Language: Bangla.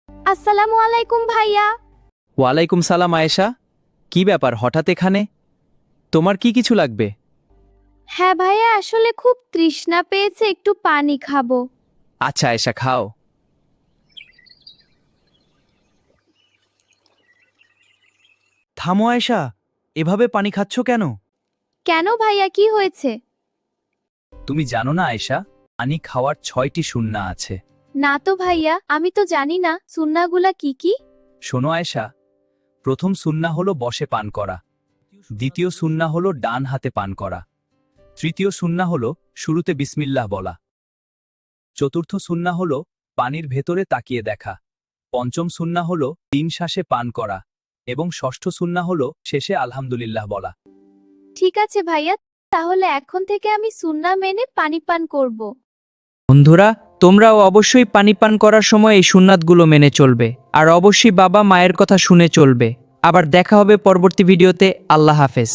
আসসালামু আলাইকুম ভাইয়া। ওয়ালাইকুম সালাম আয়েশা, কি ব্যাপার হঠাৎ এখানে? তোমার কি কিছু লাগবে? হ্যাঁ ভাইয়া, আসলে খুব তৃষ্ণা পেয়েছে, একটু পানি খাবো। আচ্ছা আয়েশা, খাও। থামো আয়েশা, এভাবে পানি খাচ্ছ কেন? কেন ভাইয়া, কি হয়েছে? তুমি জানো না আয়েশা, পানি খাওয়ার 6টি সুন্নাহ আছে। না তো ভাইয়া, আমি তো জানি না সুন্নাহগুলা কি কি। শোনো আয়েশা, প্রথম সুন্নাহ হলো বসে পান করা, দ্বিতীয় সুন্নাহ হলো ডান হাতে পান করা, তৃতীয় সুন্নাহ হলো শুরুতে বিসমিল্লাহ বলা, চতুর্থ সুন্নাহ হলো পানির ভেতরে তাকিয়ে দেখা, পঞ্চম সুন্নাহ হলো 3 শ্বাসে পান করা এবং ষষ্ঠ সুন্নাহ হলো শেষে আলহামদুলিল্লাহ বলা। ঠিক আছে ভাইয়া, তাহলে এখন থেকে আমি সুন্নাহ মেনে পানি পান করব। বন্ধুরা, তোমরাও অবশ্যই পানি পান করার সময় এই সুন্নাতগুলো মেনে চলবে আর অবশ্যই বাবা মায়ের কথা শুনে চলবে। আবার দেখা হবে পরবর্তী ভিডিওতে। আল্লাহ হাফেজ।